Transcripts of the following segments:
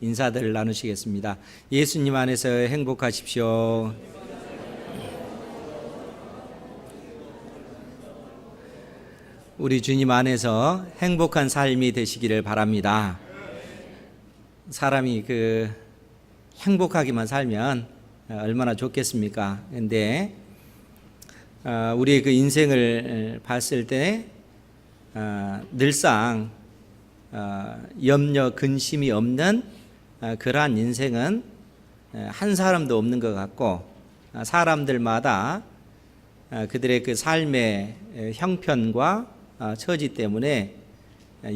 인사들을 나누시겠습니다. 예수님 안에서 행복하십시오. 우리 주님 안에서 행복한 삶이 되시기를 바랍니다. 사람이 행복하기만 살면 얼마나 좋겠습니까? 근데 우리의 인생을 봤을 때 늘상 염려, 근심이 없는 그러한 인생은 한 사람도 없는 것 같고, 사람들마다 그들의 삶의 형편과 처지 때문에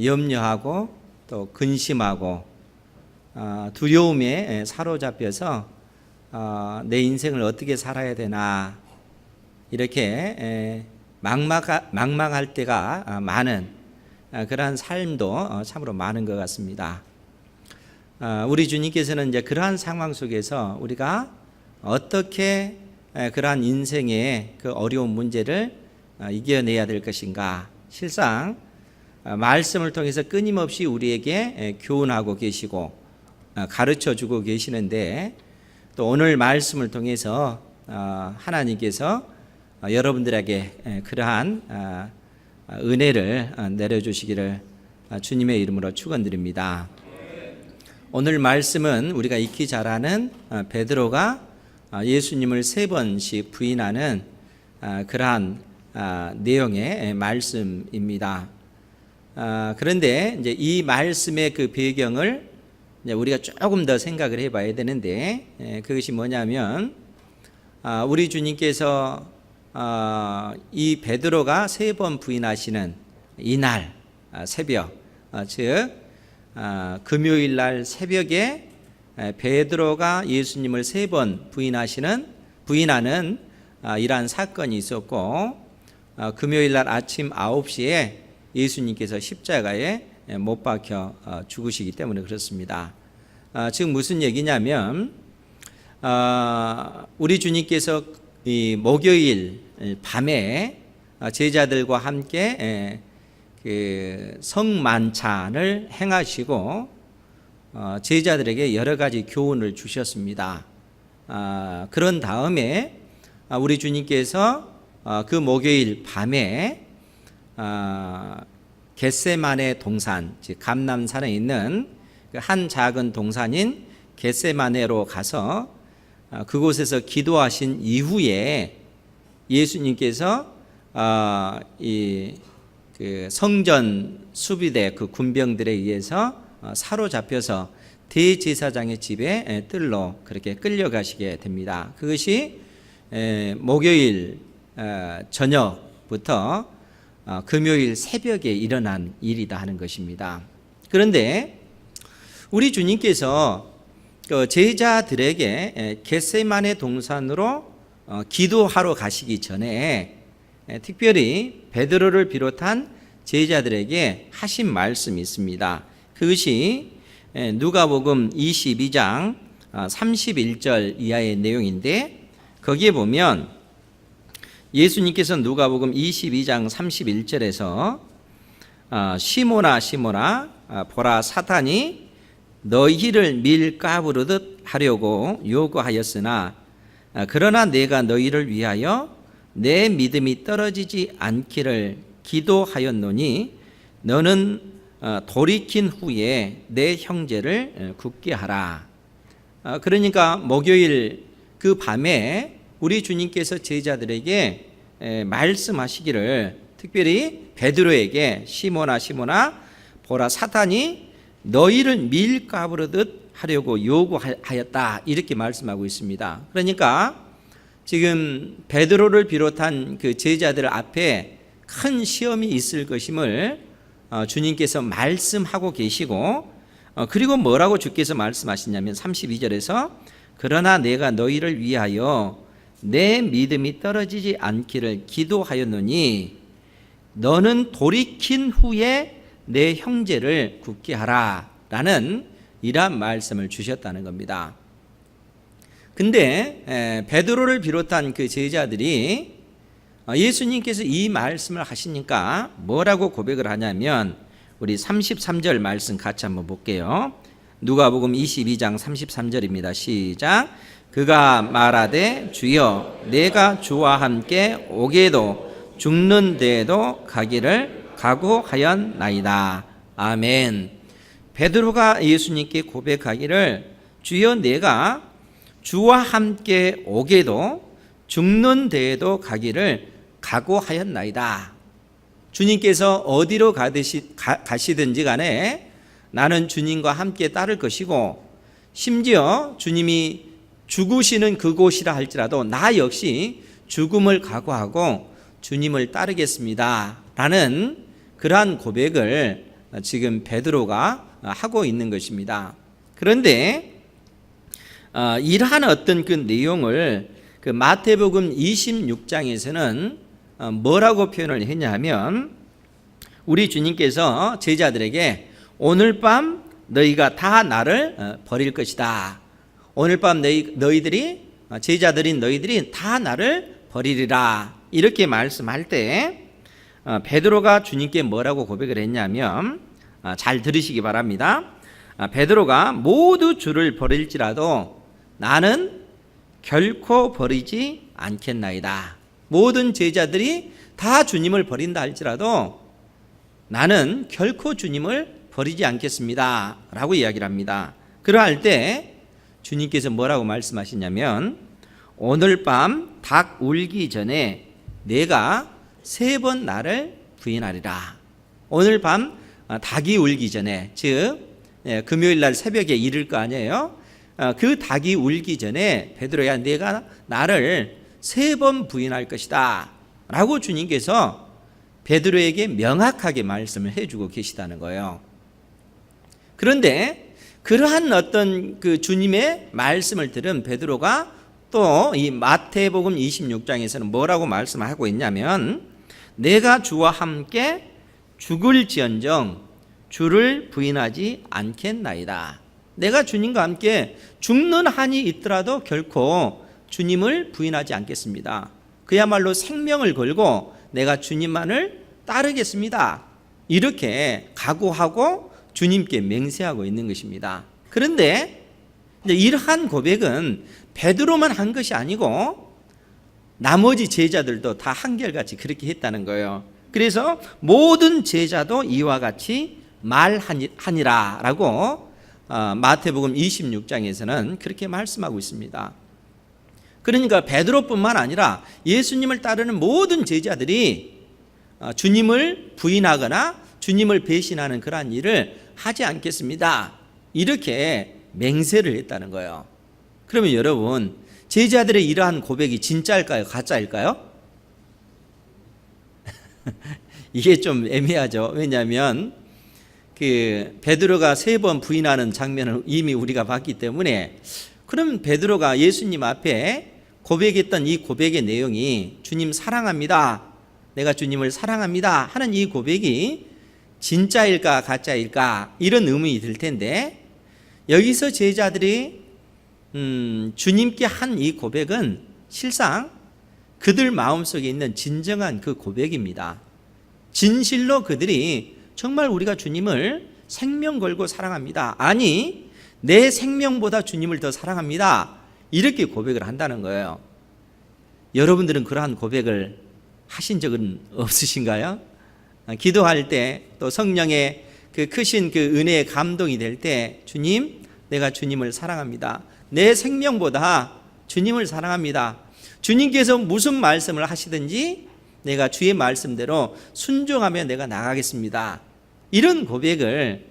염려하고 또 근심하고 두려움에 사로잡혀서 내 인생을 어떻게 살아야 되나 이렇게 막막할 때가 많은 그러한 삶도 참으로 많은 것 같습니다. 우리 주님께서는 이제 그러한 상황 속에서 우리가 어떻게 그러한 인생의 어려운 문제를 이겨내야 될 것인가, 실상 말씀을 통해서 끊임없이 우리에게 교훈하고 계시고 가르쳐주고 계시는데, 또 오늘 말씀을 통해서 하나님께서 여러분들에게 그러한 은혜를 내려주시기를 주님의 이름으로 축원드립니다. 오늘 말씀은 우리가 익히 잘 아는 베드로가 예수님을 3번씩 부인하는 그러한 내용의 말씀입니다. 그런데 이제 이 말씀의 배경을 우리가 조금 더 생각을 해봐야 되는데, 그것이 뭐냐면 우리 주님께서 이 베드로가 3번 부인하시는 이날 새벽, 즉 금요일 날 새벽에 베드로가 예수님을 3번 부인하는 이러한 사건이 있었고, 금요일 날 아침 9시에 예수님께서 십자가에 못 박혀 죽으시기 때문에 그렇습니다. 즉 무슨 얘기냐면, 우리 주님께서 이 목요일 밤에 제자들과 함께 성만찬을 행하시고 제자들에게 여러 가지 교훈을 주셨습니다. 그런 다음에 우리 주님께서 그 목요일 밤에 겟세마네 동산, 즉 감람산에 있는 한 작은 동산인 겟세마네로 가서 그곳에서 기도하신 이후에 예수님께서 이 성전 수비대 군병들에 의해서 사로잡혀서 대제사장의 집에 뜰로 그렇게 끌려가시게 됩니다. 그것이 목요일 저녁부터 금요일 새벽에 일어난 일이다 하는 것입니다. 그런데 우리 주님께서 제자들에게 겟세마네 동산으로 기도하러 가시기 전에 특별히 베드로를 비롯한 제자들에게 하신 말씀이 있습니다. 그것이 누가복음 22장 31절 이하의 내용인데, 거기에 보면 예수님께서 누가복음 22장 31절에서 시몬아 시몬아 보라, 사탄이 너희를 밀가부르듯 하려고 요구하였으나 그러나 내가 너희를 위하여 내 믿음이 떨어지지 않기를 기도하였노니 너는 돌이킨 후에 내 형제를 굳게 하라. 그러니까 목요일 그 밤에 우리 주님께서 제자들에게 말씀하시기를, 특별히 베드로에게 시몬아 시몬아 보라, 사탄이 너희를 밀가부르듯 하려고 요구하였다, 이렇게 말씀하고 있습니다. 그러니까 지금 베드로를 비롯한 제자들 앞에 큰 시험이 있을 것임을 주님께서 말씀하고 계시고, 그리고 뭐라고 주께서 말씀하시냐면 32절에서 그러나 내가 너희를 위하여 내 믿음이 떨어지지 않기를 기도하였노니 너는 돌이킨 후에 내 형제를 굳게 하라 라는 이러한 말씀을 주셨다는 겁니다. 근데 베드로를 비롯한 제자들이 예수님께서 이 말씀을 하시니까 뭐라고 고백을 하냐면, 우리 33절 말씀 같이 한번 볼게요. 누가복음 22장 33절입니다. 시작. 그가 말하되 주여 내가 주와 함께 오게도 죽는 데에도 가기를 각오하였나이다. 아멘. 베드로가 예수님께 고백하기를 주여 내가 주와 함께 오게도 죽는 데에도 가기를 각오하였나이다. 주님께서 어디로 가시든지 간에 나는 주님과 함께 따를 것이고, 심지어 주님이 죽으시는 그곳이라 할지라도 나 역시 죽음을 각오하고 주님을 따르겠습니다 라는 그러한 고백을 지금 베드로가 하고 있는 것입니다. 그런데 이러한 어떤 그 내용을 그 마태복음 26장에서는 뭐라고 표현을 했냐면, 우리 주님께서 제자들에게 오늘 밤 너희가 다 나를 버릴 것이다. 오늘 밤 너희들이 제자들인 너희들이 다 나를 버리리라. 이렇게 말씀할 때 베드로가 주님께 뭐라고 고백을 했냐면, 잘 들으시기 바랍니다. 베드로가 모두 주를 버릴지라도 나는 결코 버리지 않겠나이다. 모든 제자들이 다 주님을 버린다 할지라도 나는 결코 주님을 버리지 않겠습니다 라고 이야기를 합니다. 그러할 때 주님께서 뭐라고 말씀하시냐면, 오늘 밤 닭 울기 전에 내가 3번 나를 부인하리라. 오늘 밤 닭이 울기 전에, 즉 금요일 날 새벽에 이를 거 아니에요. 그 닭이 울기 전에 베드로야 내가 나를 3번 부인할 것이다 라고 주님께서 베드로에게 명확하게 말씀을 해주고 계시다는 거예요. 그런데 그러한 어떤 그 주님의 말씀을 들은 베드로가 또 이 마태복음 26장에서는 뭐라고 말씀하고 있냐면, 내가 주와 함께 죽을지언정 주를 부인하지 않겠나이다. 내가 주님과 함께 죽는 한이 있더라도 결코 주님을 부인하지 않겠습니다. 그야말로 생명을 걸고 내가 주님만을 따르겠습니다. 이렇게 각오하고 주님께 맹세하고 있는 것입니다. 그런데 이러한 고백은 베드로만 한 것이 아니고 나머지 제자들도 다 한결같이 그렇게 했다는 거예요. 그래서 모든 제자도 이와 같이 말하니라 라고 마태복음 26장에서는 그렇게 말씀하고 있습니다. 그러니까 베드로뿐만 아니라 예수님을 따르는 모든 제자들이 주님을 부인하거나 주님을 배신하는 그러한 일을 하지 않겠습니다. 이렇게 맹세를 했다는 거예요. 그러면 여러분, 제자들의 이러한 고백이 진짜일까요? 가짜일까요? 이게 좀 애매하죠. 왜냐하면 그 베드로가 3번 부인하는 장면을 이미 우리가 봤기 때문에, 그럼 베드로가 예수님 앞에 고백했던 이 고백의 내용이 주님 사랑합니다, 내가 주님을 사랑합니다 하는 이 고백이 진짜일까 가짜일까 이런 의문이 들 텐데, 여기서 제자들이 주님께 한 이 고백은 실상 그들 마음속에 있는 진정한 그 고백입니다. 진실로 그들이 정말 우리가 주님을 생명 걸고 사랑합니다, 아니 내 생명보다 주님을 더 사랑합니다, 이렇게 고백을 한다는 거예요. 여러분들은 그러한 고백을 하신 적은 없으신가요? 기도할 때 또 성령의 그 크신 그 은혜에 감동이 될 때, 주님 내가 주님을 사랑합니다, 내 생명보다 주님을 사랑합니다, 주님께서 무슨 말씀을 하시든지 내가 주의 말씀대로 순종하며 내가 나가겠습니다, 이런 고백을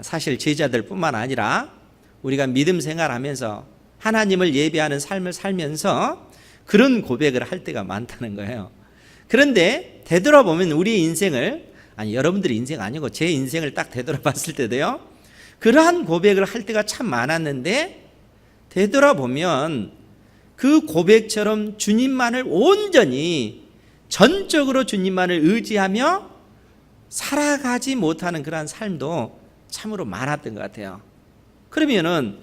사실 제자들뿐만 아니라 우리가 믿음 생활하면서 하나님을 예배하는 삶을 살면서 그런 고백을 할 때가 많다는 거예요. 그런데 되돌아보면 우리의 인생을, 아니 여러분들의 인생 아니고 제 인생을 딱 되돌아봤을 때도요, 그러한 고백을 할 때가 참 많았는데, 되돌아보면 그 고백처럼 주님만을 온전히 전적으로 주님만을 의지하며 살아가지 못하는 그러한 삶도 참으로 많았던 것 같아요. 그러면은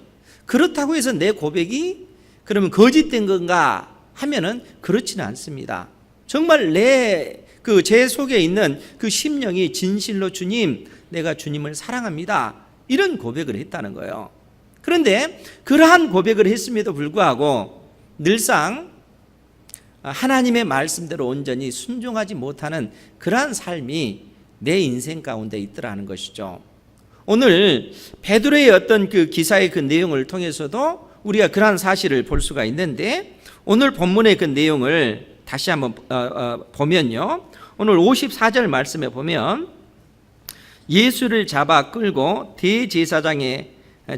그렇다고 해서 내 고백이 그러면 거짓된 건가 하면은 그렇지는 않습니다. 정말 제 속에 있는 그 심령이 진실로 주님 내가 주님을 사랑합니다, 이런 고백을 했다는 거예요. 그런데 그러한 고백을 했음에도 불구하고 늘상 하나님의 말씀대로 온전히 순종하지 못하는 그러한 삶이 내 인생 가운데 있더라는 것이죠. 오늘 베드로의 어떤 그 기사의 그 내용을 통해서도 우리가 그러한 사실을 볼 수가 있는데, 오늘 본문의 그 내용을 다시 한번 보면요, 오늘 54절 말씀에 보면 예수를 잡아 끌고 대제사장의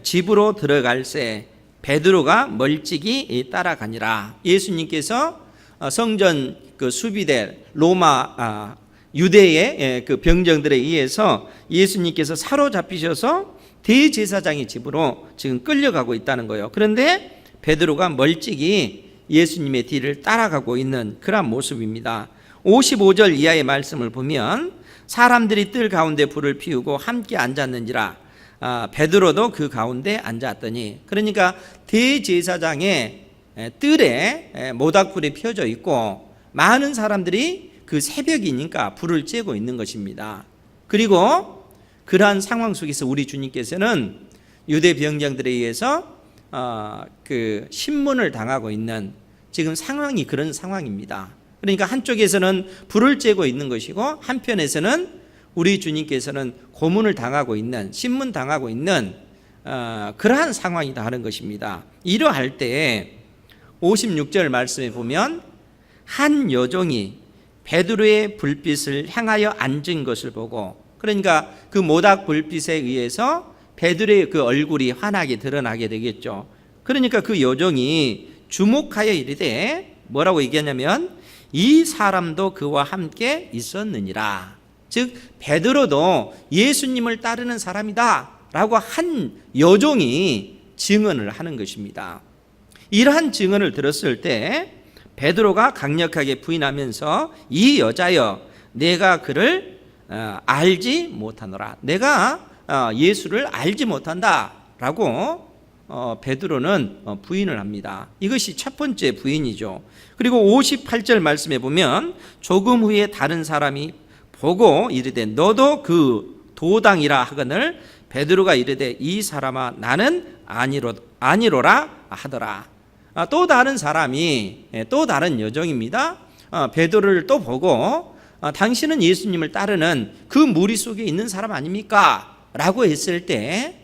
집으로 들어갈새 베드로가 멀찍이 따라가니라. 예수님께서 성전 그 수비대 로마 유대의 그 병정들에 의해서 예수님께서 사로잡히셔서 대제사장의 집으로 지금 끌려가고 있다는 거예요. 그런데 베드로가 멀찍이 예수님의 뒤를 따라가고 있는 그런 모습입니다. 55절 이하의 말씀을 보면 사람들이 뜰 가운데 불을 피우고 함께 앉았는지라 베드로도 그 가운데 앉았더니, 그러니까 대제사장의 뜰에 모닥불이 펴져 있고 많은 사람들이 그 새벽이니까 불을 쬐고 있는 것입니다. 그리고 그러한 상황 속에서 우리 주님께서는 유대 병장들에 의해서 그 신문을 당하고 있는 지금 상황이 그런 상황입니다. 그러니까 한쪽에서는 불을 쬐고 있는 것이고 한편에서는 우리 주님께서는 고문을 당하고 있는, 신문 당하고 있는 그러한 상황이다 하는 것입니다. 이러할 때 56절 말씀에 보면 한 여종이 베드로의 불빛을 향하여 앉은 것을 보고, 그러니까 그 모닥 불빛에 의해서 베드로의 그 얼굴이 환하게 드러나게 되겠죠. 그러니까 그 여종이 주목하여 이르되 뭐라고 얘기하냐면 이 사람도 그와 함께 있었느니라. 즉 베드로도 예수님을 따르는 사람이다 라고 한 여종이 증언을 하는 것입니다. 이러한 증언을 들었을 때 베드로가 강력하게 부인하면서 이 여자여 내가 그를 알지 못하노라. 내가 예수를 알지 못한다 라고 베드로는 부인을 합니다. 이것이 첫 번째 부인이죠. 그리고 58절 말씀에 보면 조금 후에 다른 사람이 보고 이르되 너도 그 도당이라 하거늘 베드로가 이르되 이 사람아 나는 아니로라 하더라. 또 다른 사람이, 또 다른 여종입니다. 베드로를 또 보고 당신은 예수님을 따르는 그 무리 속에 있는 사람 아닙니까? 라고 했을 때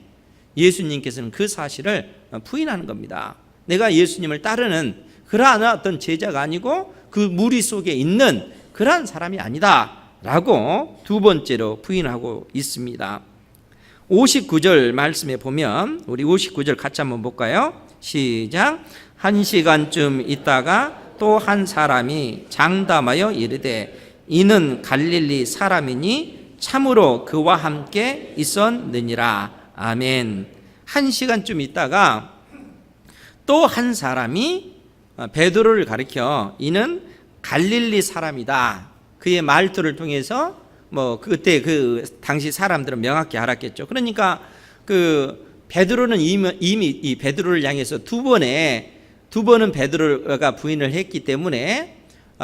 예수님께서는 그 사실을 부인하는 겁니다. 내가 예수님을 따르는 그러한 어떤 제자가 아니고 그 무리 속에 있는 그러한 사람이 아니다 라고 두 번째로 부인하고 있습니다. 59절 말씀에 보면 우리 59절 같이 한번 볼까요? 시작. 1시간쯤 있다가 또 한 사람이 장담하여 이르되 이는 갈릴리 사람이니 참으로 그와 함께 있었느니라. 아멘. 1시간쯤 있다가 또 한 사람이 베드로를 가리켜 이는 갈릴리 사람이다. 그의 말투를 통해서 그때 그 당시 사람들은 명확히 알았겠죠. 그러니까 그 베드로는 이미 이 베드로를 향해서 두 번은 베드로가 부인을 했기 때문에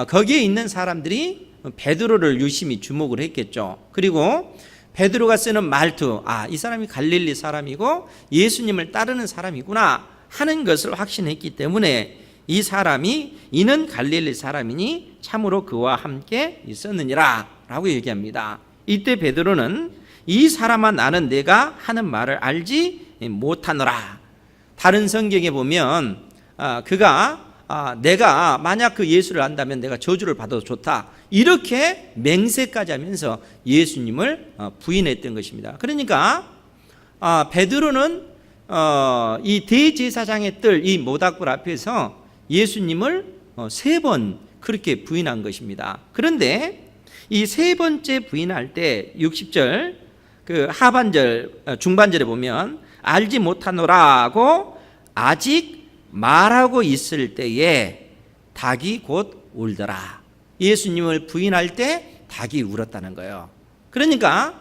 거기에 있는 사람들이 베드로를 유심히 주목을 했겠죠. 그리고 베드로가 쓰는 말투, 이 사람이 갈릴리 사람이고 예수님을 따르는 사람이구나 하는 것을 확신했기 때문에 이 사람이 이는 갈릴리 사람이니 참으로 그와 함께 있었느니라 라고 얘기합니다. 이때 베드로는 이 사람아 나는 내가 하는 말을 알지 못하노라. 다른 성경에 보면 그가 내가 만약 그 예수를 안다면 내가 저주를 받아도 좋다 이렇게 맹세까지 하면서 예수님을 부인했던 것입니다. 그러니까 베드로는 이 대제사장의 뜰 이 모닥불 앞에서 예수님을 3번 그렇게 부인한 것입니다. 그런데 이 세 번째 부인할 때 60절 그 하반절 중반절에 보면 알지 못하노라고 아직 말하고 있을 때에 닭이 곧 울더라. 예수님을 부인할 때 닭이 울었다는 거예요. 그러니까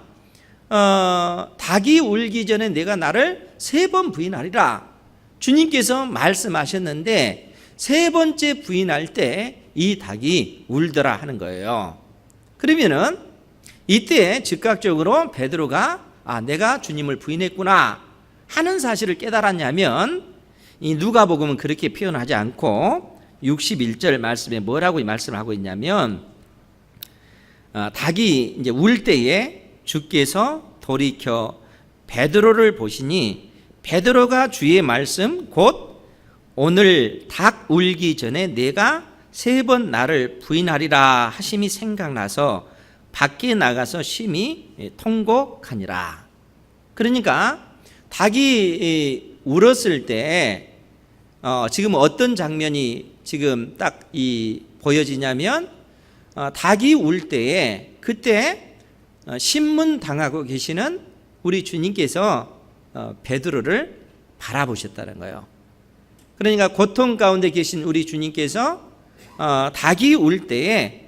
닭이 울기 전에 내가 나를 3번 부인하리라 주님께서 말씀하셨는데 세 번째 부인할 때 이 닭이 울더라 하는 거예요. 그러면은 이때 즉각적으로 베드로가 내가 주님을 부인했구나 하는 사실을 깨달았냐면, 이 누가복음은 그렇게 표현하지 않고 61절 말씀에 뭐라고 말씀을 하고 있냐면, 닭이 이제 울 때에 주께서 돌이켜 베드로를 보시니 베드로가 주의 말씀 곧 오늘 닭 울기 전에 내가 3번 나를 부인하리라 하심이 생각나서 밖에 나가서 심히 통곡하니라. 그러니까 닭이 울었을 때 지금 어떤 장면이 지금 딱 보여지냐면, 닭이 울 때에 그때 신문 당하고 계시는 우리 주님께서 베드로를 바라보셨다는 거예요. 그러니까 고통 가운데 계신 우리 주님께서 닭이 울 때에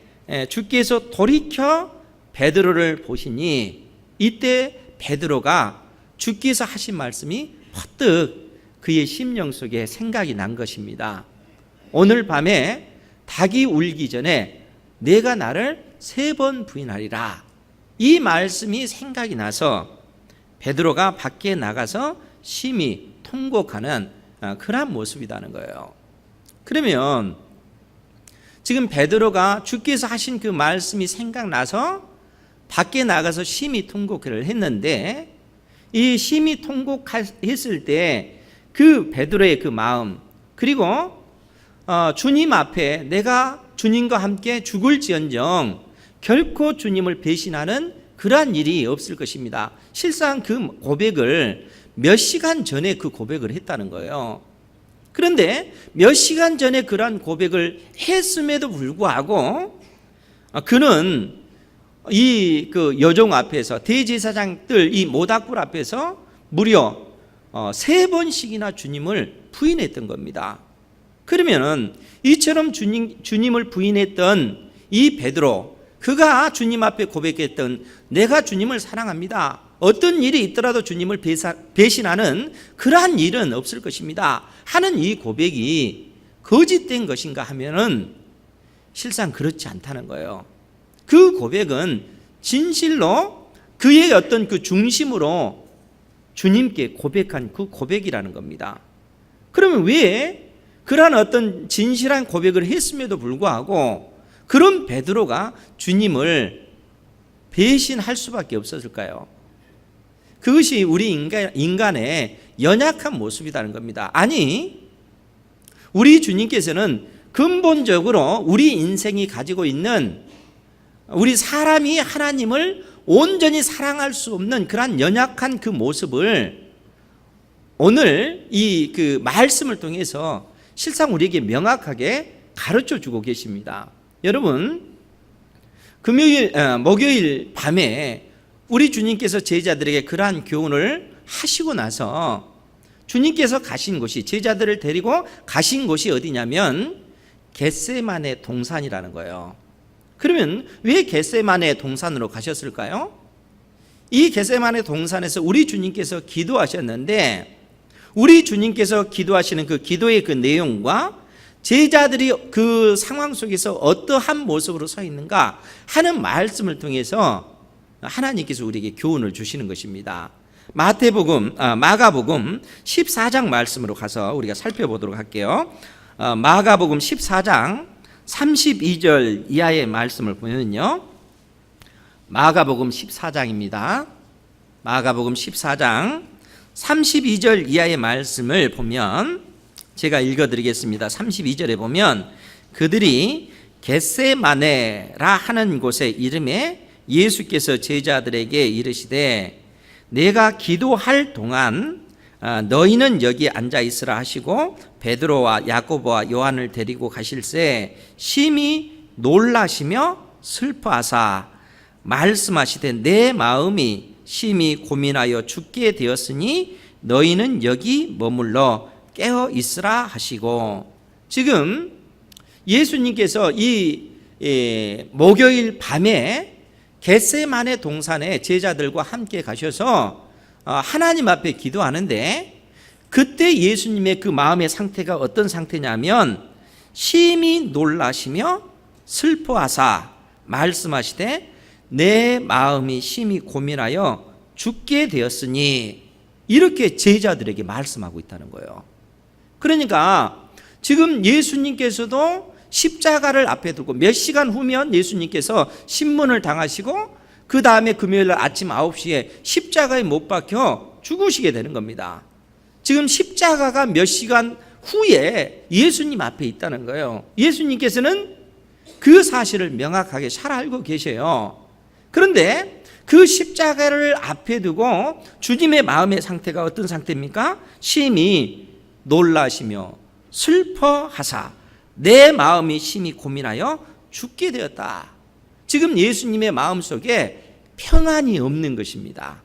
주께서 돌이켜 베드로를 보시니 이때 베드로가 주께서 하신 말씀이 퍼뜩 그의 심령 속에 생각이 난 것입니다. 오늘 밤에 닭이 울기 전에 내가 나를 3번 부인하리라, 이 말씀이 생각이 나서 베드로가 밖에 나가서 심히 통곡하는 그런 모습이라는 거예요. 그러면 지금 베드로가 주께서 하신 그 말씀이 생각나서 밖에 나가서 심히 통곡을 했는데, 이 심히 통곡했을 때 그 베드로의 그 마음, 그리고 주님 앞에 내가 주님과 함께 죽을지언정 결코 주님을 배신하는 그러한 일이 없을 것입니다. 실상 그 고백을 몇 시간 전에 그 고백을 했다는 거예요. 그런데 몇 시간 전에 그러한 고백을 했음에도 불구하고 그는 이 그 여종 앞에서, 대제사장들 이 모닥불 앞에서 무려 3번씩이나 주님을 부인했던 겁니다. 그러면은 이처럼 주님을 부인했던 이 베드로, 그가 주님 앞에 고백했던 내가 주님을 사랑합니다, 어떤 일이 있더라도 주님을 배신하는 그러한 일은 없을 것입니다 하는 이 고백이 거짓된 것인가 하면은 실상 그렇지 않다는 거예요. 그 고백은 진실로 그의 어떤 그 중심으로 주님께 고백한 그 고백이라는 겁니다. 그러면 왜 그러한 어떤 진실한 고백을 했음에도 불구하고 그런 베드로가 주님을 배신할 수밖에 없었을까요? 그것이 우리 인간의 연약한 모습이라는 겁니다. 아니, 우리 주님께서는 근본적으로 우리 인생이 가지고 있는, 우리 사람이 하나님을 온전히 사랑할 수 없는 그러한 연약한 그 모습을 오늘 이 그 말씀을 통해서 실상 우리에게 명확하게 가르쳐 주고 계십니다. 여러분, 목요일 밤에 우리 주님께서 제자들에게 그러한 교훈을 하시고 나서 주님께서 가신 곳이, 제자들을 데리고 가신 곳이 어디냐면 겟세마네 동산이라는 거예요. 그러면 왜 겟세마네 동산으로 가셨을까요? 이 겟세마네 동산에서 우리 주님께서 기도하셨는데, 우리 주님께서 기도하시는 그 기도의 그 내용과 제자들이 그 상황 속에서 어떠한 모습으로 서 있는가 하는 말씀을 통해서 하나님께서 우리에게 교훈을 주시는 것입니다. 마가복음 14장 말씀으로 가서 우리가 살펴보도록 할게요. 마가복음 14장 32절 이하의 말씀을 보면요, 마가복음 14장입니다. 마가복음 14장 32절 이하의 말씀을 보면 제가 읽어드리겠습니다. 32절에 보면 그들이 겟세마네라 하는 곳의 이름에 예수께서 제자들에게 이르시되 내가 기도할 동안 너희는 여기 앉아 있으라 하시고 베드로와 야고보와 요한을 데리고 가실새 심히 놀라시며 슬퍼하사 말씀하시되 내 마음이 심히 고민하여 죽게 되었으니 너희는 여기 머물러 깨어 있으라 하시고, 지금 예수님께서 이 목요일 밤에 겟세마네 동산에 제자들과 함께 가셔서 하나님 앞에 기도하는데, 그때 예수님의 그 마음의 상태가 어떤 상태냐면 심히 놀라시며 슬퍼하사 말씀하시되 내 마음이 심히 고민하여 죽게 되었으니, 이렇게 제자들에게 말씀하고 있다는 거예요. 그러니까 지금 예수님께서도 십자가를 앞에 두고 몇 시간 후면 예수님께서 신문을 당하시고 그 다음에 금요일 날 아침 9시에 십자가에 못 박혀 죽으시게 되는 겁니다. 지금 십자가가 몇 시간 후에 예수님 앞에 있다는 거예요. 예수님께서는 그 사실을 명확하게 잘 알고 계셔요. 그런데 그 십자가를 앞에 두고 주님의 마음의 상태가 어떤 상태입니까? 심히 놀라시며 슬퍼하사 내 마음이 심히 고민하여 죽게 되었다. 지금 예수님의 마음속에 평안이 없는 것입니다.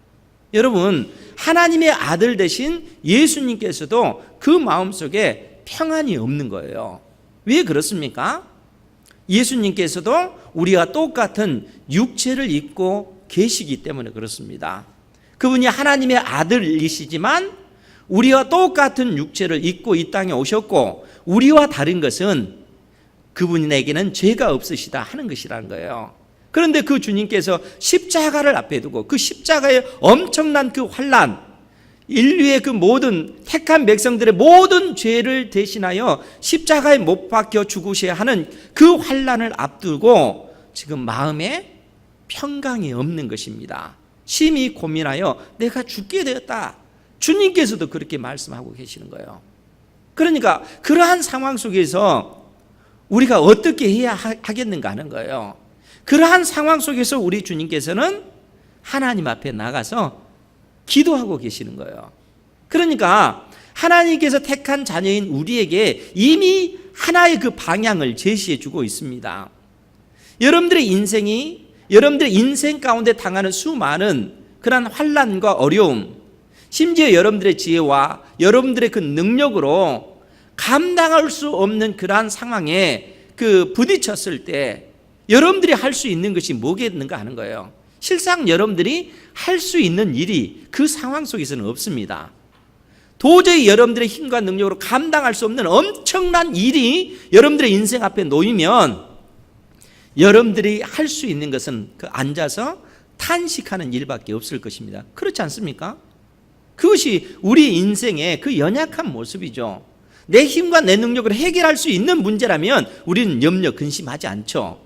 여러분, 하나님의 아들 되신 예수님께서도 그 마음속에 평안이 없는 거예요. 왜 그렇습니까? 예수님께서도 우리와 똑같은 육체를 입고 계시기 때문에 그렇습니다. 그분이 하나님의 아들이시지만 우리와 똑같은 육체를 입고 이 땅에 오셨고, 우리와 다른 것은 그분에게는 죄가 없으시다 하는 것이라는 거예요. 그런데 그 주님께서 십자가를 앞에 두고 그 십자가의 엄청난 그 환난, 인류의 그 모든 택한 백성들의 모든 죄를 대신하여 십자가에 못 박혀 죽으셔야 하는 그 환난을 앞두고 지금 마음에 평강이 없는 것입니다. 심히 고민하여 내가 죽게 되었다. 주님께서도 그렇게 말씀하고 계시는 거예요. 그러니까 그러한 상황 속에서 우리가 어떻게 해야 하겠는가 하는 거예요. 그러한 상황 속에서 우리 주님께서는 하나님 앞에 나가서 기도하고 계시는 거예요. 그러니까 하나님께서 택한 자녀인 우리에게 이미 하나의 그 방향을 제시해 주고 있습니다. 여러분들의 인생 가운데 당하는 수많은 그러한 환난과 어려움, 심지어 여러분들의 지혜와 여러분들의 그 능력으로 감당할 수 없는 그러한 상황에 그 부딪혔을 때 여러분들이 할 수 있는 것이 뭐겠는가 하는 거예요. 실상 여러분들이 할 수 있는 일이 그 상황 속에서는 없습니다. 도저히 여러분들의 힘과 능력으로 감당할 수 없는 엄청난 일이 여러분들의 인생 앞에 놓이면 여러분들이 할 수 있는 것은 그 앉아서 탄식하는 일밖에 없을 것입니다. 그렇지 않습니까? 그것이 우리 인생의 그 연약한 모습이죠. 내 힘과 내 능력으로 해결할 수 있는 문제라면 우리는 염려 근심하지 않죠.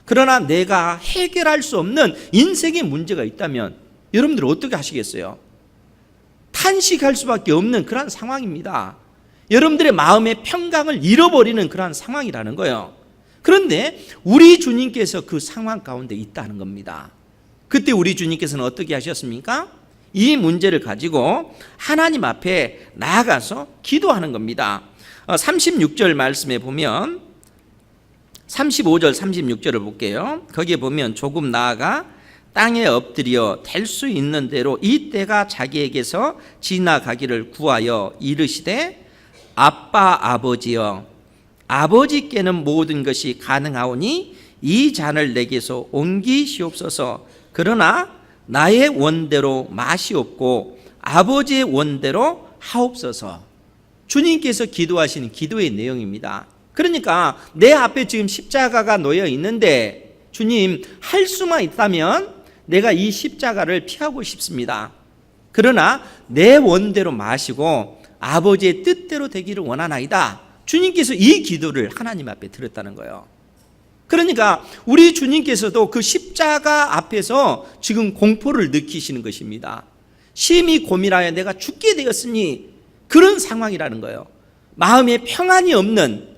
그러나 내가 해결할 수 없는 인생의 문제가 있다면 여러분들 어떻게 하시겠어요? 탄식할 수밖에 없는 그런 상황입니다. 여러분들의 마음의 평강을 잃어버리는 그런 상황이라는 거예요. 그런데 우리 주님께서 그 상황 가운데 있다는 겁니다. 그때 우리 주님께서는 어떻게 하셨습니까? 이 문제를 가지고 하나님 앞에 나아가서 기도하는 겁니다. 36절 말씀에 보면 35절 36절을 볼게요. 거기에 보면 조금 나아가 땅에 엎드려 될 수 있는 대로 이 때가 자기에게서 지나가기를 구하여 이르시되 아빠 아버지여 아버지께는 모든 것이 가능하오니 이 잔을 내게서 옮기시옵소서. 그러나 나의 원대로 마시옵고 아버지의 원대로 하옵소서. 주님께서 기도하시는 기도의 내용입니다. 그러니까 내 앞에 지금 십자가가 놓여 있는데 주님, 할 수만 있다면 내가 이 십자가를 피하고 싶습니다. 그러나 내 원대로 마시고 아버지의 뜻대로 되기를 원하나이다. 주님께서 이 기도를 하나님 앞에 드렸다는 거예요. 그러니까 우리 주님께서도 그 십자가 앞에서 지금 공포를 느끼시는 것입니다. 심히 고민하여 내가 죽게 되었으니 그런 상황이라는 거예요. 마음에 평안이 없는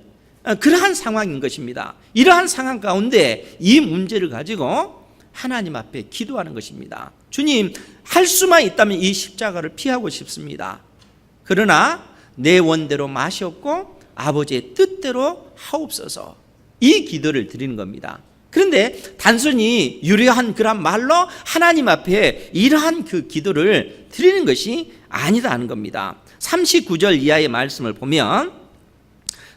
그러한 상황인 것입니다. 이러한 상황 가운데 이 문제를 가지고 하나님 앞에 기도하는 것입니다. 주님, 할 수만 있다면 이 십자가를 피하고 싶습니다. 그러나 내 원대로 마시옵고 아버지의 뜻대로 하옵소서. 이 기도를 드리는 겁니다. 그런데 단순히 유려한 그런 말로 하나님 앞에 이러한 그 기도를 드리는 것이 아니다는 겁니다. 39절 이하의 말씀을 보면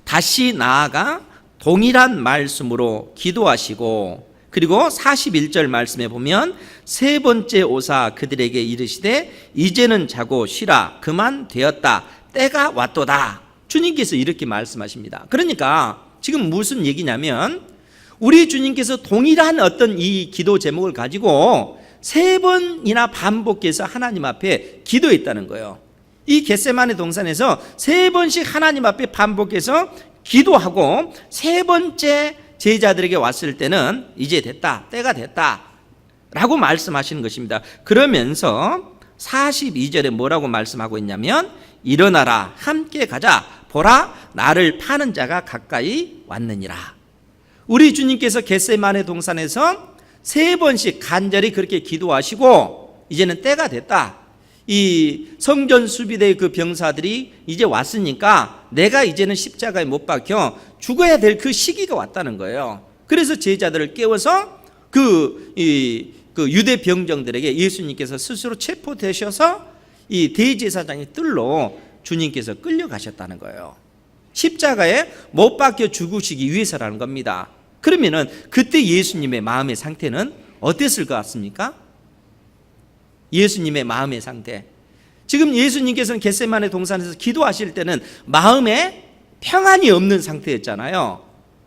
다시 나아가 동일한 말씀으로 기도하시고, 그리고 41절 말씀에 보면 세 번째 오사 그들에게 이르시되 이제는 자고 쉬라 그만 되었다 때가 왔도다. 주님께서 이렇게 말씀하십니다. 그러니까 지금 무슨 얘기냐면 우리 주님께서 동일한 어떤 이 기도 제목을 가지고 3번이나 반복해서 하나님 앞에 기도했다는 거예요. 이 겟세마네 동산에서 3번씩 하나님 앞에 반복해서 기도하고 3번째 제자들에게 왔을 때는 이제 됐다, 때가 됐다 라고 말씀하시는 것입니다. 그러면서 42절에 뭐라고 말씀하고 있냐면 일어나라, 함께 가자, 보라, 나를 파는 자가 가까이 왔느니라. 우리 주님께서 겟세마네 동산에서 3번씩 간절히 그렇게 기도하시고 이제는 때가 됐다, 이 성전 수비대의 그 병사들이 이제 왔으니까 내가 이제는 십자가에 못 박혀 죽어야 될 그 시기가 왔다는 거예요. 그래서 제자들을 깨워서 그 유대 병정들에게 예수님께서 스스로 체포되셔서 이 대제사장의 뜰로 주님께서 끌려가셨다는 거예요. 십자가에 못 박혀 죽으시기 위해서라는 겁니다. 그러면은 그때 예수님의 마음의 상태는 어땠을 것 같습니까? 예수님의 마음의 상태. 지금 예수님께서는 겟세마네 동산에서 기도하실 때는 마음에 평안이 없는 상태였잖아요.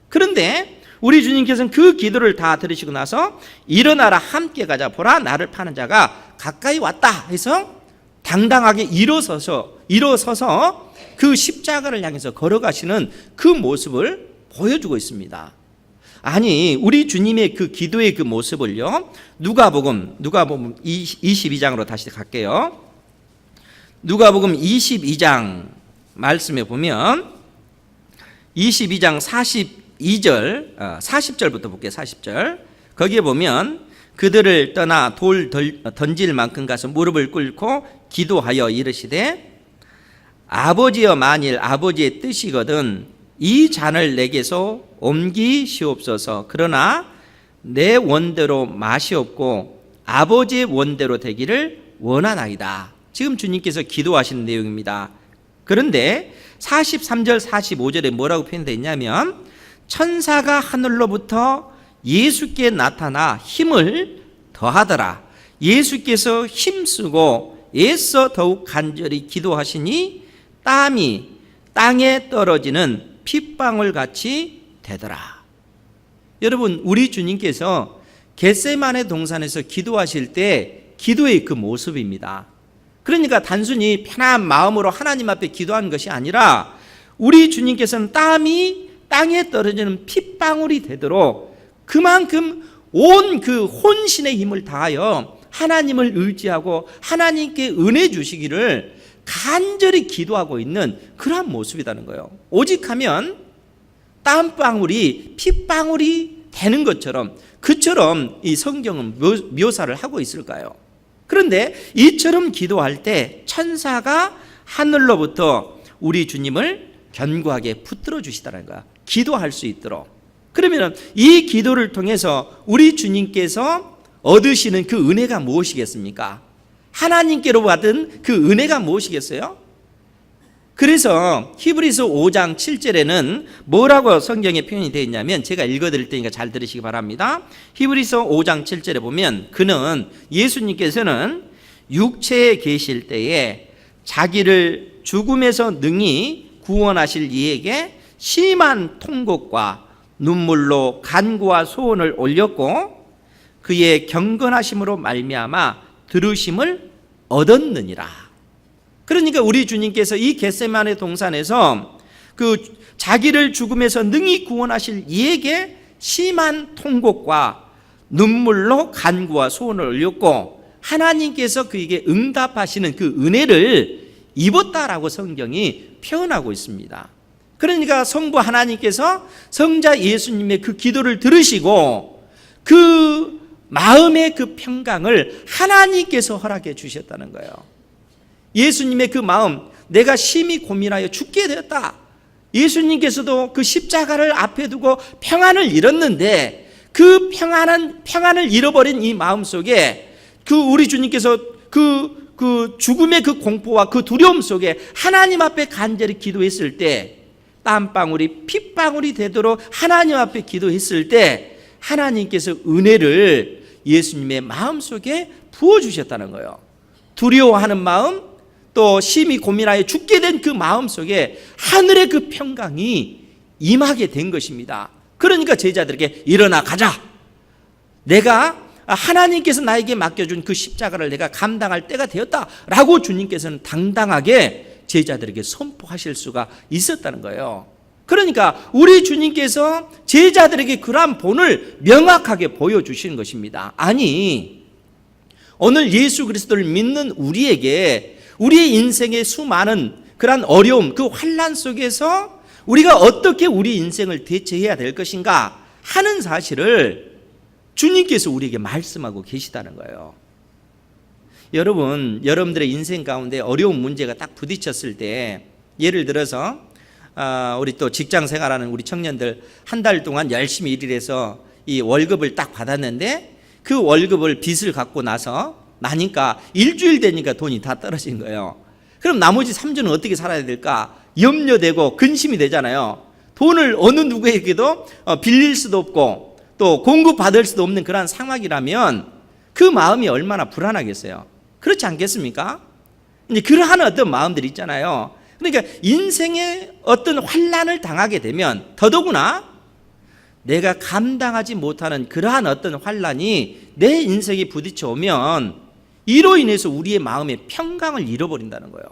그런데 우리 주님께서는 그 기도를 다 들으시고 나서 일어나라, 함께 가자, 보라, 나를 파는 자가 가까이 왔다 해서 당당하게 일어서서 그 십자가를 향해서 걸어가시는 그 모습을 보여주고 있습니다. 아니, 우리 주님의 그 기도의 그 모습을요, 누가복음 22장으로 다시 갈게요. 누가복음 22장 말씀에 보면 22장 40절부터 볼게요. 40절. 거기에 보면 그들을 떠나 돌 던질 만큼 가서 무릎을 꿇고 기도하여 이르시되 아버지여, 만일 아버지의 뜻이거든 이 잔을 내게서 옮기시옵소서. 그러나 내 원대로 마시옵고 아버지의 원대로 되기를 원하나이다. 지금 주님께서 기도하시는 내용입니다. 그런데 43절 45절에 뭐라고 표현되어 있냐면 천사가 하늘로부터 예수께 나타나 힘을 더하더라. 예수께서 힘쓰고 애써 더욱 간절히 기도하시니 땀이 땅에 떨어지는 핏방울 같이 되더라. 여러분, 우리 주님께서 겟세마네 동산에서 기도하실 때 기도의 그 모습입니다. 그러니까 단순히 편한 마음으로 하나님 앞에 기도하는 것이 아니라 우리 주님께서는 땀이 땅에 떨어지는 핏방울이 되도록 그만큼 온 그 혼신의 힘을 다하여 하나님을 의지하고 하나님께 은혜 주시기를 간절히 기도하고 있는 그러한 모습이라는 거예요. 오직 하면 땀방울이 핏방울이 되는 것처럼 그처럼 이 성경은 묘사를 하고 있을까요? 그런데 이처럼 기도할 때 천사가 하늘로부터 우리 주님을 견고하게 붙들어 주시다는 거야. 기도할 수 있도록. 그러면 이 기도를 통해서 우리 주님께서 얻으시는 그 은혜가 무엇이겠습니까? 하나님께로 받은 그 은혜가 무엇이겠어요? 그래서 히브리서 5장 7절에는 뭐라고 성경에 표현이 되어 있냐면 제가 읽어드릴 테니까 잘 들으시기 바랍니다. 히브리서 5장 7절에 보면 그는 예수님께서는 육체에 계실 때에 자기를 죽음에서 능히 구원하실 이에게 심한 통곡과 눈물로 간구와 소원을 올렸고 그의 경건하심으로 말미암아 들으심을 얻었느니라. 그러니까 우리 주님께서 이 겟세마네 동산에서 그 자기를 죽음에서 능히 구원하실 이에게 심한 통곡과 눈물로 간구와 소원을 올렸고 하나님께서 그에게 응답하시는 그 은혜를 입었다라고 성경이 표현하고 있습니다. 그러니까 성부 하나님께서 성자 예수님의 그 기도를 들으시고 그 마음의 그 평강을 하나님께서 허락해 주셨다는 거예요. 예수님의 그 마음, 내가 심히 고민하여 죽게 되었다. 예수님께서도 그 십자가를 앞에 두고 평안을 잃었는데 그 평안을 잃어버린 이 마음 속에 그 우리 주님께서 그 죽음의 그 공포와 그 두려움 속에 하나님 앞에 간절히 기도했을 때 땀방울이 핏방울이 되도록 하나님 앞에 기도했을 때 하나님께서 은혜를 예수님의 마음속에 부어주셨다는 거예요. 두려워하는 마음, 또 심히 고민하여 죽게 된 그 마음 속에 하늘의 그 평강이 임하게 된 것입니다. 그러니까 제자들에게 일어나 가자. 내가 하나님께서 나에게 맡겨준 그 십자가를 내가 감당할 때가 되었다라고 주님께서는 당당하게 제자들에게 선포하실 수가 있었다는 거예요. 그러니까 우리 주님께서 제자들에게 그러한 본을 명확하게 보여주시는 것입니다. 아니, 오늘 예수 그리스도를 믿는 우리에게 우리의 인생의 수많은 그러한 어려움, 그 환난 속에서 우리가 어떻게 우리 인생을 대처해야 될 것인가 하는 사실을 주님께서 우리에게 말씀하고 계시다는 거예요. 여러분, 여러분들의 인생 가운데 어려운 문제가 딱 부딪혔을 때, 예를 들어서 우리 또 직장 생활하는 우리 청년들 한 달 동안 열심히 일을 해서 이 월급을 딱 받았는데 그 월급을 빚을 갚고 나니까 일주일 되니까 돈이 다 떨어진 거예요. 그럼 나머지 3주는 어떻게 살아야 될까? 염려되고 근심이 되잖아요. 돈을 어느 누구에게도 빌릴 수도 없고 또 공급받을 수도 없는 그런 상황이라면 그 마음이 얼마나 불안하겠어요. 그렇지 않겠습니까? 이제 그러한 어떤 마음들이 있잖아요. 그러니까 인생에 어떤 환난을 당하게 되면 더더구나 내가 감당하지 못하는 그러한 어떤 환난이 내 인생에 부딪혀 오면 이로 인해서 우리의 마음의 평강을 잃어버린다는 거예요.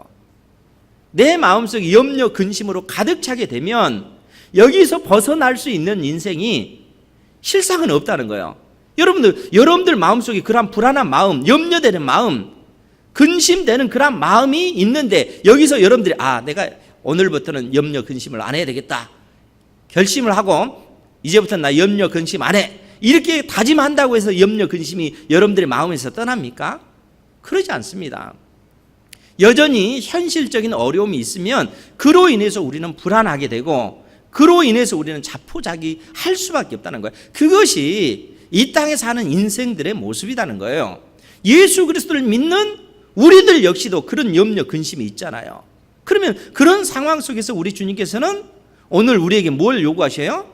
내 마음속에 염려, 근심으로 가득 차게 되면 여기서 벗어날 수 있는 인생이 실상은 없다는 거예요. 여러분들 마음속에 그런 불안한 마음, 염려되는 마음, 근심되는 그런 마음이 있는데 여기서 여러분들이 내가 오늘부터는 염려, 근심을 안 해야 되겠다 결심을 하고 이제부터는 나 염려, 근심 안 해 이렇게 다짐한다고 해서 염려, 근심이 여러분들의 마음에서 떠납니까? 그러지 않습니다. 여전히 현실적인 어려움이 있으면 그로 인해서 우리는 불안하게 되고 그로 인해서 우리는 자포자기할 수밖에 없다는 거예요. 그것이 이 땅에 사는 인생들의 모습이라는 거예요. 예수 그리스도를 믿는 우리들 역시도 그런 염려, 근심이 있잖아요. 그러면 그런 상황 속에서 우리 주님께서는 오늘 우리에게 뭘 요구하셔요?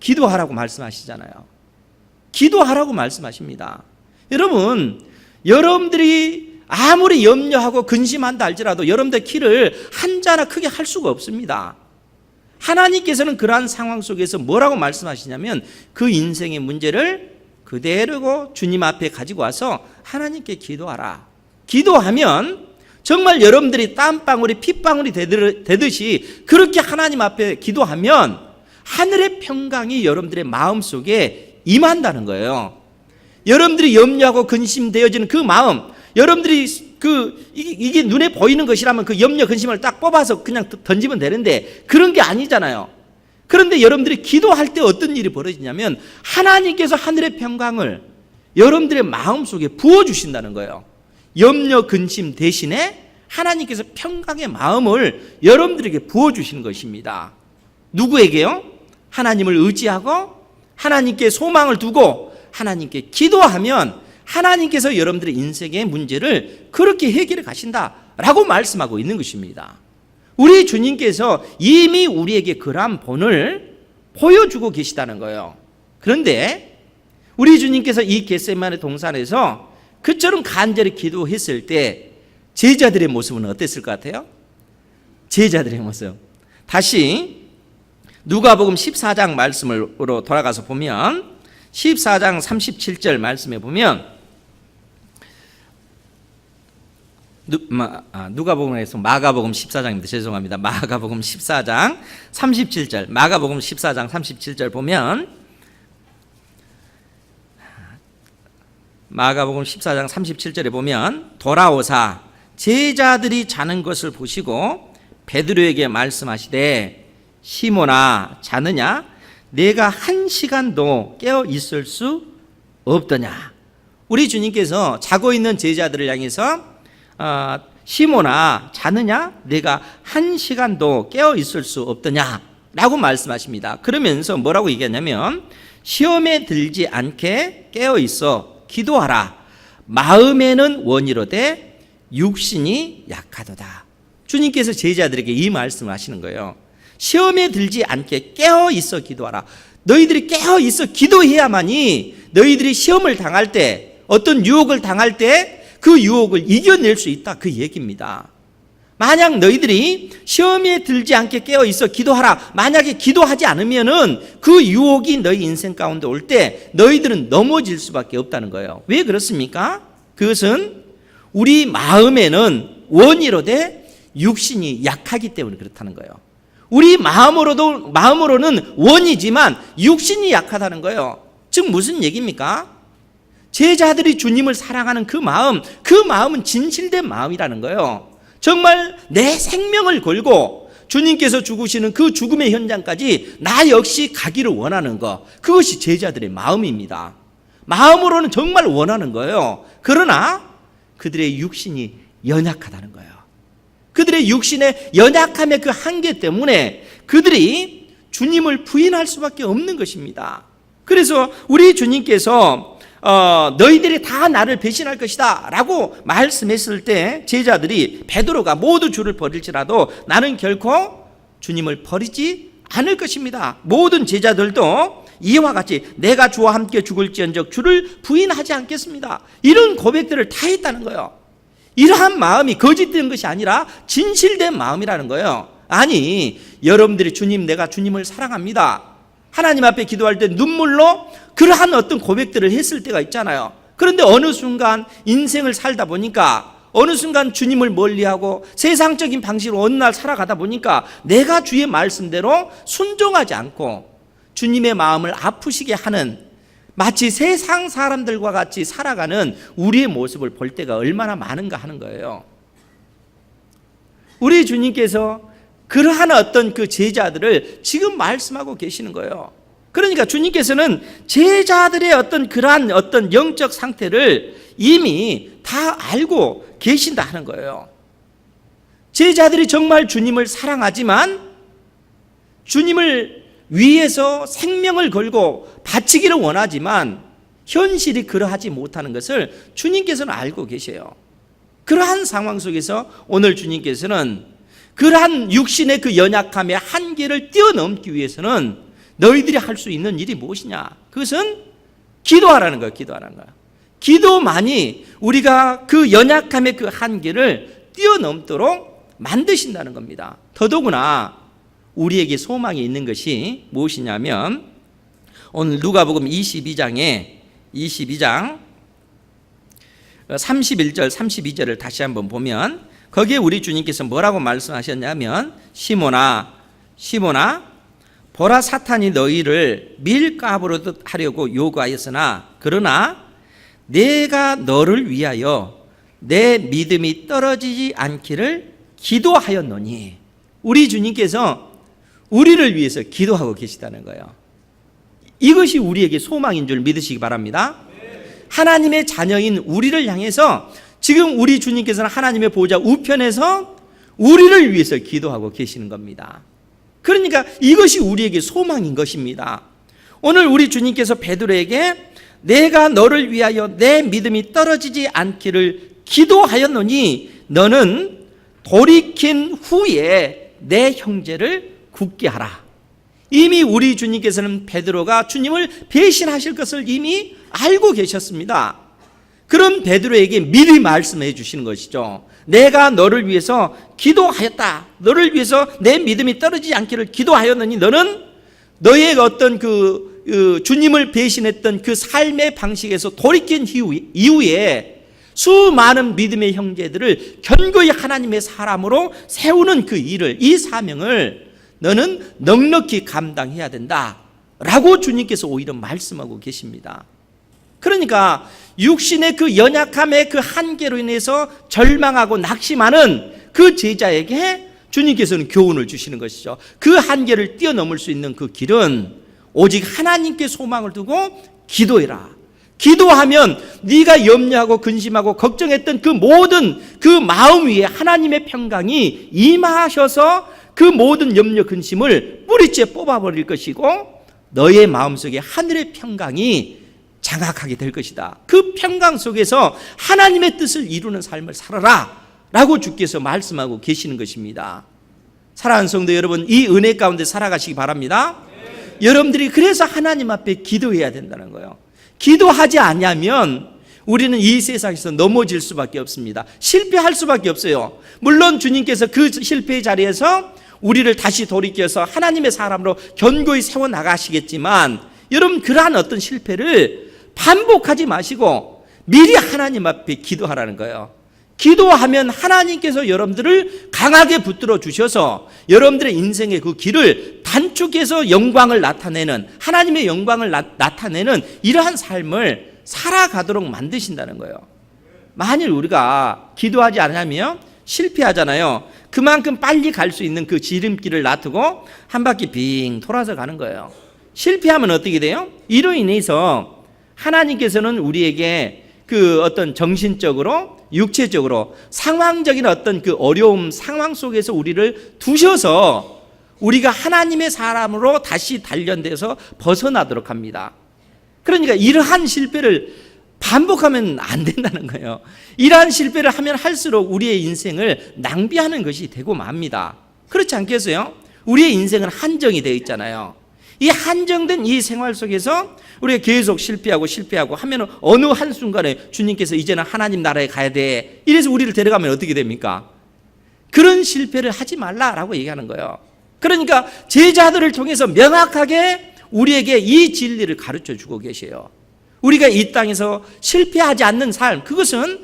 기도하라고 말씀하시잖아요. 기도하라고 말씀하십니다. 여러분들이 아무리 염려하고 근심한다 할지라도 여러분들 키를 한자나 크게 할 수가 없습니다. 하나님께서는 그러한 상황 속에서 뭐라고 말씀하시냐면 그 인생의 문제를 그대로 주님 앞에 가지고 와서 하나님께 기도하라. 기도하면 정말 여러분들이 땀방울이 핏방울이 되듯이 그렇게 하나님 앞에 기도하면 하늘의 평강이 여러분들의 마음속에 임한다는 거예요. 여러분들이 염려하고 근심되어지는 그 마음, 여러분들이 이게 눈에 보이는 것이라면 그 염려, 근심을 딱 뽑아서 그냥 던지면 되는데 그런 게 아니잖아요. 그런데 여러분들이 기도할 때 어떤 일이 벌어지냐면 하나님께서 하늘의 평강을 여러분들의 마음속에 부어주신다는 거예요. 염려, 근심 대신에 하나님께서 평강의 마음을 여러분들에게 부어주시는 것입니다. 누구에게요? 하나님을 의지하고 하나님께 소망을 두고 하나님께 기도하면 하나님께서 여러분들의 인생의 문제를 그렇게 해결해 가신다라고 말씀하고 있는 것입니다. 우리 주님께서 이미 우리에게 그러한 본을 보여주고 계시다는 거예요. 그런데 우리 주님께서 이 겟세마네 동산에서 그처럼 간절히 기도했을 때 제자들의 모습은 어땠을 것 같아요? 제자들의 모습. 다시 누가복음 14장 말씀으로 돌아가서 보면 14장 37절 말씀에 보면 누가복음에서 마가복음 14장입니다. 죄송합니다. 마가복음 14장 37절 마가복음 14장 37절 보면 마가복음 14장 37절에 보면 돌아오사 제자들이 자는 것을 보시고 베드로에게 말씀하시되 시몬아 자느냐 내가 1시간도 깨어 있을 수 없더냐. 우리 주님께서 자고 있는 제자들을 향해서 시몬아 자느냐 내가 1시간도 깨어 있을 수 없더냐 라고 말씀하십니다. 그러면서 뭐라고 얘기하냐면 시험에 들지 않게 깨어 있어 기도하라. 마음에는 원이로되 육신이 약하도다. 주님께서 제자들에게 이 말씀을 하시는 거예요. 시험에 들지 않게 깨어 있어 기도하라. 너희들이 깨어 있어 기도해야만이 너희들이 시험을 당할 때 어떤 유혹을 당할 때 그 유혹을 이겨낼 수 있다 그 얘기입니다. 만약 너희들이 시험에 들지 않게 깨어 있어 기도하라. 만약에 기도하지 않으면은 그 유혹이 너희 인생 가운데 올 때 너희들은 넘어질 수밖에 없다는 거예요. 왜 그렇습니까? 그것은 우리 마음에는 원이로되 육신이 약하기 때문에 그렇다는 거예요. 우리 마음으로는 원이지만 육신이 약하다는 거예요. 즉 무슨 얘기입니까? 제자들이 주님을 사랑하는 그 마음은 진실된 마음이라는 거예요. 정말 내 생명을 걸고 주님께서 죽으시는 그 죽음의 현장까지 나 역시 가기를 원하는 것, 그것이 제자들의 마음입니다. 마음으로는 정말 원하는 거예요. 그러나 그들의 육신이 연약하다는 거예요. 그들의 육신의 연약함의 그 한계 때문에 그들이 주님을 부인할 수밖에 없는 것입니다. 그래서 우리 주님께서 너희들이 다 나를 배신할 것이다 라고 말씀했을 때 제자들이 베드로가 모두 주를 버릴지라도 나는 결코 주님을 버리지 않을 것입니다. 모든 제자들도 이와 같이 내가 주와 함께 죽을지언정 주를 부인하지 않겠습니다. 이런 고백들을 다 했다는 거예요. 이러한 마음이 거짓된 것이 아니라 진실된 마음이라는 거예요. 아니, 여러분들이 내가 주님을 사랑합니다. 하나님 앞에 기도할 때 눈물로 그러한 어떤 고백들을 했을 때가 있잖아요. 그런데 어느 순간 인생을 살다 보니까 어느 순간 주님을 멀리하고 세상적인 방식으로 어느 날 살아가다 보니까 내가 주의 말씀대로 순종하지 않고 주님의 마음을 아프시게 하는 마치 세상 사람들과 같이 살아가는 우리의 모습을 볼 때가 얼마나 많은가 하는 거예요. 우리 주님께서 그러한 어떤 그 제자들을 지금 말씀하고 계시는 거예요. 그러니까 주님께서는 제자들의 어떤 그러한 어떤 영적 상태를 이미 다 알고 계신다 하는 거예요. 제자들이 정말 주님을 사랑하지만 주님을 위해서 생명을 걸고 바치기를 원하지만 현실이 그러하지 못하는 것을 주님께서는 알고 계세요. 그러한 상황 속에서 오늘 주님께서는 그러한 육신의 그 연약함의 한계를 뛰어넘기 위해서는 너희들이 할 수 있는 일이 무엇이냐? 그것은 기도하라는 거예요. 기도하라는 거예요. 기도만이 우리가 그 연약함의 그 한계를 뛰어넘도록 만드신다는 겁니다. 더더구나 우리에게 소망이 있는 것이 무엇이냐면 오늘 누가복음 22장 31절 32절을 다시 한번 보면 거기에 우리 주님께서 뭐라고 말씀하셨냐면 시몬아 보라 사탄이 너희를 밀가부르듯 하려고 요구하였으나 그러나 내가 너를 위하여 내 믿음이 떨어지지 않기를 기도하였노니 우리 주님께서 우리를 위해서 기도하고 계시다는 거예요. 이것이 우리에게 소망인 줄 믿으시기 바랍니다. 하나님의 자녀인 우리를 향해서 지금 우리 주님께서는 하나님의 보호자 우편에서 우리를 위해서 기도하고 계시는 겁니다. 그러니까 이것이 우리에게 소망인 것입니다. 오늘 우리 주님께서 베드로에게 내가 너를 위하여 내 믿음이 떨어지지 않기를 기도하였노니 너는 돌이킨 후에 내 형제를 굳게 하라. 이미 우리 주님께서는 베드로가 주님을 배신하실 것을 이미 알고 계셨습니다. 그런 베드로에게 미리 말씀해 주시는 것이죠. 내가 너를 위해서 기도하였다. 너를 위해서 내 믿음이 떨어지지 않기를 기도하였느니 너는 너의 어떤 주님을 배신했던 그 삶의 방식에서 돌이킨 이후에 수많은 믿음의 형제들을 견고히 하나님의 사람으로 세우는 그 일을, 이 사명을 너는 넉넉히 감당해야 된다 라고 주님께서 오히려 말씀하고 계십니다. 그러니까 육신의 그 연약함의 그 한계로 인해서 절망하고 낙심하는 그 제자에게 주님께서는 교훈을 주시는 것이죠. 그 한계를 뛰어넘을 수 있는 그 길은 오직 하나님께 소망을 두고 기도해라. 기도하면 네가 염려하고 근심하고 걱정했던 그 모든 그 마음 위에 하나님의 평강이 임하셔서 그 모든 염려 근심을 뿌리째 뽑아버릴 것이고 너의 마음속에 하늘의 평강이 장악하게 될 것이다. 그 평강 속에서 하나님의 뜻을 이루는 삶을 살아라 라고 주께서 말씀하고 계시는 것입니다. 사랑하는 성도 여러분, 이 은혜 가운데 살아가시기 바랍니다. 여러분들이 그래서 하나님 앞에 기도해야 된다는 거예요. 기도하지 않으면 우리는 이 세상에서 넘어질 수밖에 없습니다. 실패할 수밖에 없어요. 물론 주님께서 그 실패의 자리에서 우리를 다시 돌이켜서 하나님의 사람으로 견고히 세워나가시겠지만, 여러분 그러한 어떤 실패를 반복하지 마시고 미리 하나님 앞에 기도하라는 거예요. 기도하면 하나님께서 여러분들을 강하게 붙들어 주셔서 여러분들의 인생의 그 길을 단축해서 영광을 나타내는, 하나님의 영광을 나타내는 이러한 삶을 살아가도록 만드신다는 거예요. 만일 우리가 기도하지 않으면 실패하잖아요. 그만큼 빨리 갈 수 있는 그 지름길을 놔두고 한 바퀴 빙 돌아서 가는 거예요. 실패하면 어떻게 돼요? 이로 인해서 하나님께서는 우리에게 그 어떤 정신적으로, 육체적으로, 상황적인 어떤 그 어려움 상황 속에서 우리를 두셔서 우리가 하나님의 사람으로 다시 단련돼서 벗어나도록 합니다. 그러니까 이러한 실패를 반복하면 안 된다는 거예요. 이러한 실패를 하면 할수록 우리의 인생을 낭비하는 것이 되고 맙니다. 그렇지 않겠어요? 우리의 인생은 한정이 되어 있잖아요. 이 한정된 이 생활 속에서 우리가 계속 실패하고 하면 어느 한순간에 주님께서 이제는 하나님 나라에 가야 돼, 이래서 우리를 데려가면 어떻게 됩니까? 그런 실패를 하지 말라라고 얘기하는 거예요. 그러니까 제자들을 통해서 명확하게 우리에게 이 진리를 가르쳐 주고 계세요. 우리가 이 땅에서 실패하지 않는 삶, 그것은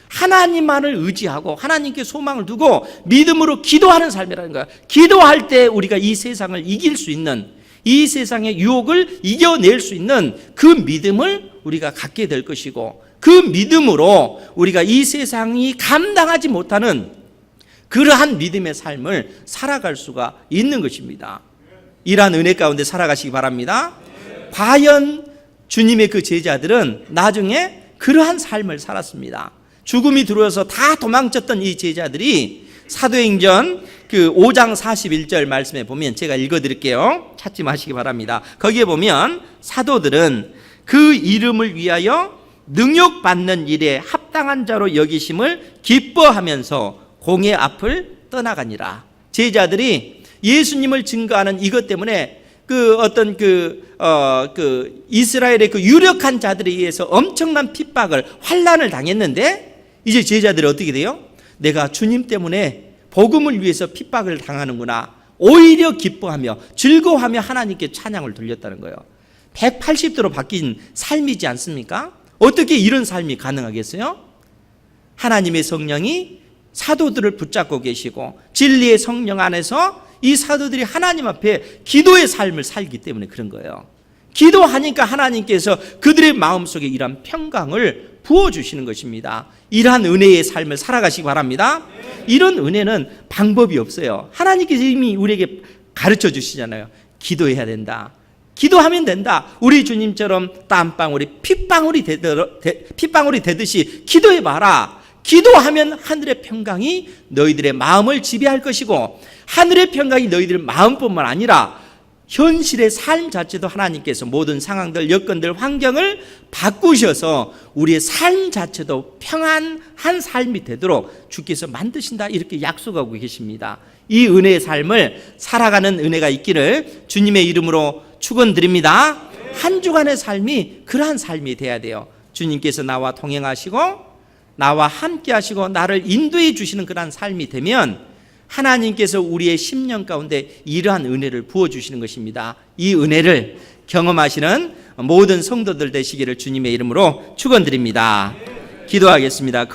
하나님만을 의지하고 하나님께 소망을 두고 믿음으로 기도하는 삶이라는 거예요. 기도할 때 우리가 이 세상을 이길 수 있는, 이 세상의 유혹을 이겨낼 수 있는 그 믿음을 우리가 갖게 될 것이고, 그 믿음으로 우리가 이 세상이 감당하지 못하는 그러한 믿음의 삶을 살아갈 수가 있는 것입니다. 이러한 은혜 가운데 살아가시기 바랍니다. 과연 주님의 그 제자들은 나중에 그러한 삶을 살았습니다. 죽음이 들어와서 다 도망쳤던 이 제자들이 사도행전 그 5장 41절 말씀에 보면, 제가 읽어드릴게요. 찾지 마시기 바랍니다. 거기에 보면 사도들은 그 이름을 위하여 능욕받는 일에 합당한 자로 여기심을 기뻐하면서 공의 앞을 떠나가니라. 제자들이 예수님을 증거하는 이것 때문에 그 어떤 이스라엘의 그 유력한 자들에 의해서 엄청난 핍박을, 환난을 당했는데, 이제 제자들이 어떻게 돼요? 내가 주님 때문에 복음을 위해서 핍박을 당하는구나, 오히려 기뻐하며 즐거워하며 하나님께 찬양을 돌렸다는 거예요. 180도로 바뀐 삶이지 않습니까? 어떻게 이런 삶이 가능하겠어요? 하나님의 성령이 사도들을 붙잡고 계시고 진리의 성령 안에서 이 사도들이 하나님 앞에 기도의 삶을 살기 때문에 그런 거예요. 기도하니까 하나님께서 그들의 마음속에 이러한 평강을 부어주시는 것입니다. 이러한 은혜의 삶을 살아가시기 바랍니다. 이런 은혜는 방법이 없어요. 하나님께서 이미 우리에게 가르쳐 주시잖아요. 기도해야 된다, 기도하면 된다. 우리 주님처럼 땀방울이 핏방울이 되듯이 기도해봐라. 기도하면 하늘의 평강이 너희들의 마음을 지배할 것이고, 하늘의 평강이 너희들의 마음뿐만 아니라 현실의 삶 자체도 하나님께서 모든 상황들, 여건들, 환경을 바꾸셔서 우리의 삶 자체도 평안한 삶이 되도록 주께서 만드신다, 이렇게 약속하고 계십니다. 이 은혜의 삶을 살아가는 은혜가 있기를 주님의 이름으로 축원드립니다. 한 주간의 삶이 그러한 삶이 돼야 돼요. 주님께서 나와 동행하시고 나와 함께 하시고 나를 인도해 주시는 그러한 삶이 되면 하나님께서 우리의 심령 가운데 이러한 은혜를 부어주시는 것입니다. 이 은혜를 경험하시는 모든 성도들 되시기를 주님의 이름으로 축원드립니다. 기도하겠습니다.